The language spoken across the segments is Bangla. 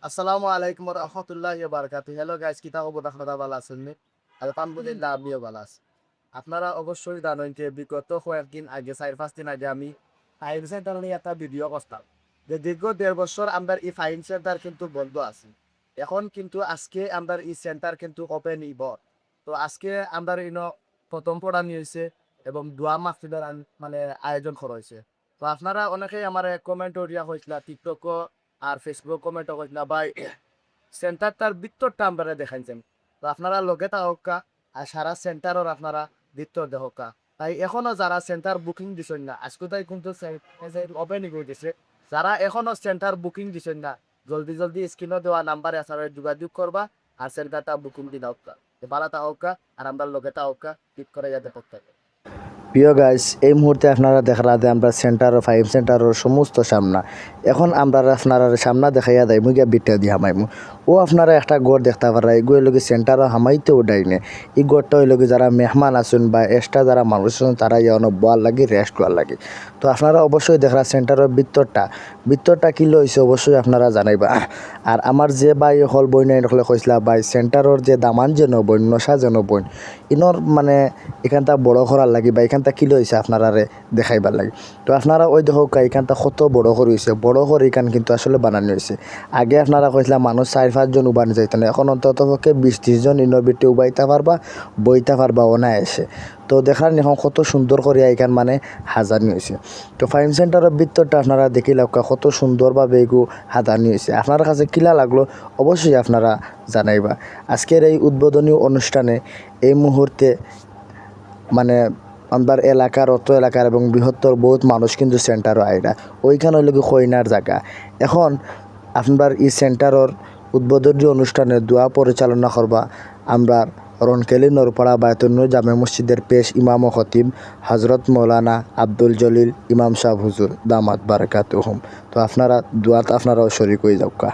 আসসালামু আলাইকুম রহমতুল্লাহ বারকাতু। হ্যালো গাইস, কিতা খবর? আপনারা ভালো আছেন নি? আলহামদুলিল্লাহ, আমিও ভালো আছি। আপনারা অবশ্যই জানেন যে বিগত কয়েকদিন আগে 4-5 দিন আগে আমি ফাইন সেন্টার নিয়ে একটা ভিডিও করতাম যে দীর্ঘ 1.5 বছর আমরা এই ফাইন সেন্টার কিন্তু বন্ধ আছে। এখন কিন্তু আজকে আমরা এই সেন্টার কিন্তু ওপেন ইব। তো আজকে আমরা প্রথম পড়ানি হয়েছে এবং দোয়া মাহফিলের মানে আয়োজন করা হয়েছে। তো আপনারা অনেকেই আমার কমেন্ট করিয়া হয়েছিল, টিকটক আর ফেসবুক কমেন্টও করেছিল ভাই, সেন্টারটার ভিতরটা আমরা দেখাইছেন। তো আপনারা লগে থাকা আর সারা সেন্টারের আপনারা ভিতর দেখা। তাই এখনো যারা সেন্টার বুকিং দিছেন না, আজকে তাই কিন্তু ওপেনিং হয়ে গেছে। যারা এখনো সেন্টার বুকিং দিছেন না, জলদি জলদি স্ক্রিনে দেওয়া নাম্বারে আপনারা যোগাযোগ করবা আর সেন্টারটা বুকিং দি দাও। ভালো থাকা আর আমরা লগে থাকা ঠিক করে যাতে করতে। প্রিয় গাইস, এই মুহূর্তে আপনারা দেখলা যে আমরা সেন্টার ফাইভ সেন্টারের সমস্ত সামনা এখন আমরা আপনারা সামনা দেখাইয়া দেয় মুগিয়া বিটটা দিয়ে হামাইমু ও আপনারা একটা গড় দেখতে পারা এগুলো লোক সেন্টারও হামাইতেও ডাইনে এই গড়টা ওই লোকে যারা মেহমান আসুন বা এক্সট্রা যারা মানুষ আছেন তারা ইয়ানো বোয়ার লাগে রেস্ট করার লাগে। তো আপনারা অবশ্যই দেখলা সেন্টারের ভিতরটা কি লইছে অবশ্যই আপনারা জানাইবা। আর আমার যে ভাই হল বই নাই রাখলে কইসলা ভাই সেন্টারের যে দামান যেন বই নশা যেন বই ইনর মানে এখানটা বড় করার লাগে বা এখানটা কি লইছে আপনারা দেখাইবার লাগে। তো আপনারা ওই দেখো এখানটা কত বড় করে হয়েছে, বড় করে এখান কিন্তু আসলে বানানো হয়েছে। আগে আপনারা কইছিলাম মানুষ 4-5 জন উবানি যাইতেন, এখন অন্তত পক্ষে 20-30 জন ইনোর ভিতরে উবাইতে পারবা বইতে পারবা ওনায় এসে। তো দেখার এখন কত সুন্দর করে এখান মানে হাজানি হয়েছে। তো ফাইন সেন্টারের ভিতরটা আপনারা দেখি লাগ কত সুন্দরভাবে এগু হাজানি হয়েছে। আপনার কাছে কিলা লাগলো অবশ্যই আপনারা জানাইবা। আজকের এই উদ্বোধনী অনুষ্ঠানে এই মুহূর্তে মানে আমার এলাকার অত এলাকার এবং বৃহত্তর বহুত মানুষ কিন্তু সেন্টারও আইরা ওইখানে হইল কি কইনার জায়গা। এখন আপনার এই সেন্টারের উদ্বোধনী অনুষ্ঠানে দোয়া পরিচালনা করবা আমরা রনকেলি নরপাড়া বায়তুন্নুর জামে মসজিদের পেশ ইমাম ও খতিব হজরত মৌলানা আব্দুল জলিল ইমাম সাহেব হুজুর দামাত বারাকাতুহুম। তো আপনারা দোয়াত আপনারাও শরীক হয়ে যাওকা।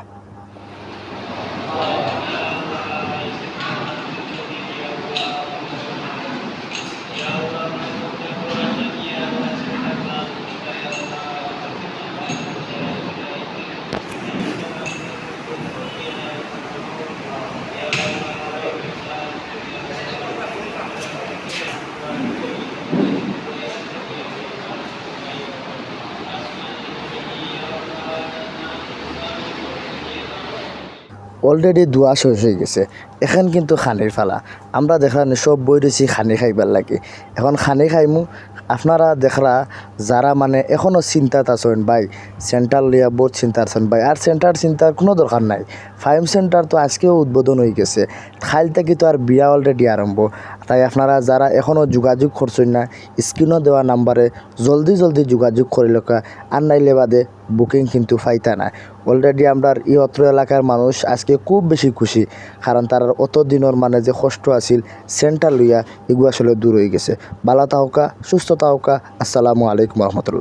অলরেডি দোয়া শেষ হয়ে গেছে, এখন কিন্তু খানির ফালা। আমরা দেখলাম সব বই রয়েছি খানি খাইবার লাগে, এখন খানি খাইমু। আপনারা দেখরা যারা মানে এখনও চিন্তাত আছেন ভাই সেন্টার লিয়া বহুত চিন্তা আছেন ভাই, আর সেন্টার চিন্তার কোনো দরকার নাই। ফাইভ সেন্টার তো আজকেও উদ্বোধন হয়ে গেছে, খাইল থেকে তো আর বিয়া অলরেডি আরম্ভ। তাই আপনারা যারা এখনও যোগাযোগ করছেন না স্ক্রিনও দেওয়া নাম্বারে জলদি জলদি যোগাযোগ করিলকা, আর নাইলে বাদে বুকিং কিন্তু ফাইতা না। অলরেডি আমরা এই অত্র এলাকার মানুষ আজকে খুব বেশি খুশি, কারণ তার অত দিনের মানে যে কষ্ট আছিল সেন্টার লইয়া এগুলো আসলে দূর হয়ে গেছে। ভালো থাকা, সুস্থ থাকা। আসসালামু আলাইকুম রহমতুল্লাহ।